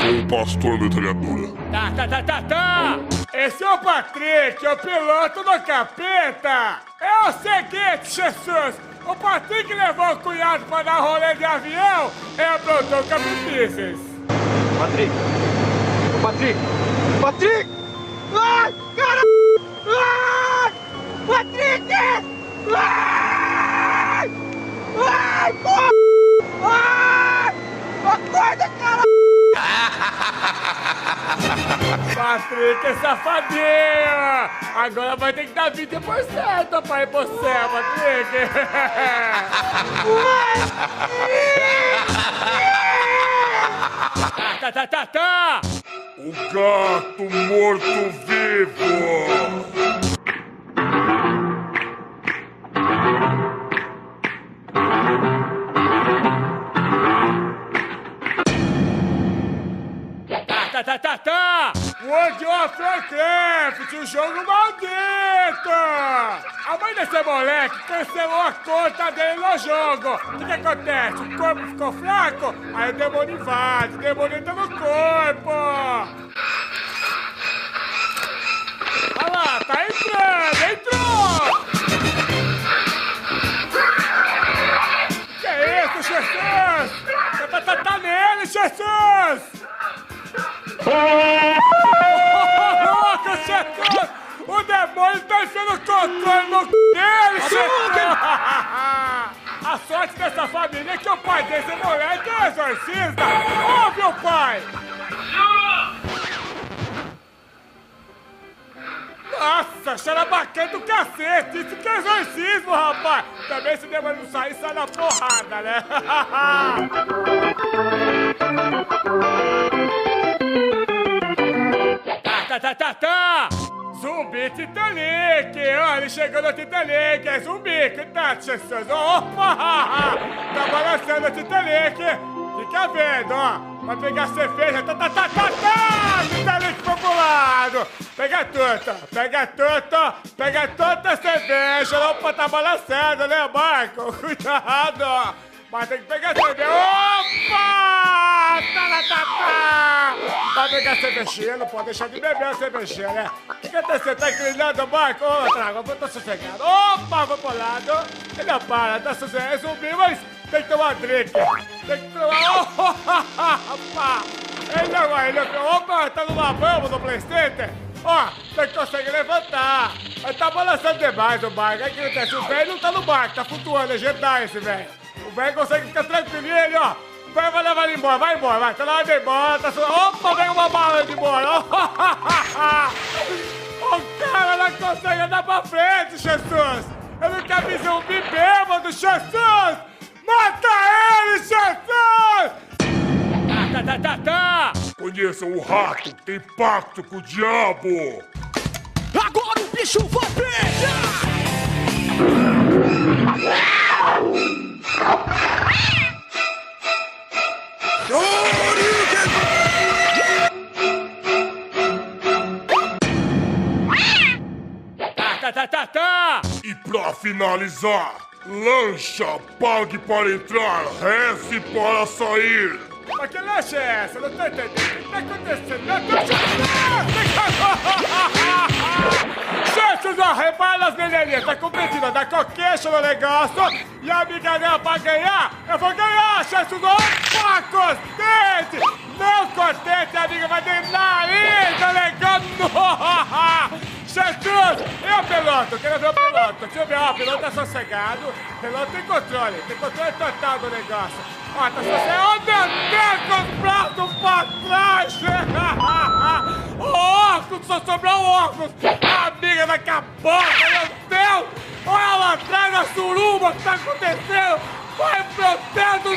O pastor metralhadora. Tá. Esse é o Patrick, o piloto do capeta. É o seguinte, Jesus. O Patrick levou o cunhado pra dar rolê de avião e aprontou com a mísseis. Patrick! Ai, cara! Ai! Patrick! Ai, porra! Ai! Acorda, cara! Patrick, safadinho! Agora vai ter que dar 20% pra ir pro céu, Patrick! Tá! O gato morto-vivo! Tá! World of Warcraft, o jogo maldito! A mãe desse moleque cancelou a conta dele no jogo. O que acontece? O corpo ficou fraco, aí o demônio invade, o demônio entra no corpo. Olha lá, tá entrou! Que isso, Jesus? Tá nele, Jesus! Louco, Jesus! O demônio tá enfiando o controle no dele, Jesus! A sorte dessa família é que o pai desse moleque é exorcista! Ouve o pai! Nossa, cheira bacana do cacete! Isso que é exorcismo, rapaz! Também se o demônio não sair, sai na porrada, né? Tá! Zumbi Titanic! Ó, ele chegou no Titanic! É zumbi! Cuidado, Jesus! Opa! Tá balançando o Titanic! Fica vendo, ó! Vai pegar cerveja! Tá! Titanic foi pro lado! Pega toda a cerveja! Opa, tá balançando, né, Marco? Cuidado! Mas tem que pegar cerveja! Opa! Tá! Vai pegar cervejinha, não pode deixar de beber a cervejinha, né? O que você tá inclinando, Marco? Ô, traga, eu tô sossegado. Opa, vou pro lado. Ele não para, tá sossegado. É zumbi, mas tem que tomar drink. Tem que tomar... Opa! Ele não vai, opa, tá numa bomba no PlayStation. Ó, tem que conseguir levantar. Ele tá balançando demais o barco. Aí o que acontece? O velho não tá no barco, tá flutuando, é Jedi esse velho. O velho consegue ficar tranquilinho, ele, ó. O velho vai levar ele embora, vai embora, vai. Tá na hora de ir embora, tá só... Opa, vem uma bala de embora. O cara não consegue andar pra frente, Jesus. Eu nunca vi zumbi bêbado, Jesus. Mata ele, Jesus. Tá! Conheçam o rato, tem pacto com o diabo! Agora o bicho vai pegar! Tá! E pra finalizar, lancha, pague para entrar, reze para sair! Mas que lancha é essa? Não tô entendendo. O que tá acontecendo? Jesus, ó, repara nas menininhas. Tá competindo a dar coqueixa no negócio. E a amiga dela pra ganhar, eu vou ganhar, Jesus. Opa, contente! Não contente, a amiga vai ter nariz no negócio. Jesus! E o piloto? Quero ver o piloto. Deixa eu ver, ó, o piloto tá sossegado. O piloto tem controle total do negócio. Ó, tá sossegado. Oh, meu Deus, os braços pra trás! O óculos, só sobrou o óculos! A amiga daqui a pouco, meu Deus! Olha lá atrás na suruba, o que tá acontecendo? Vai pro teto!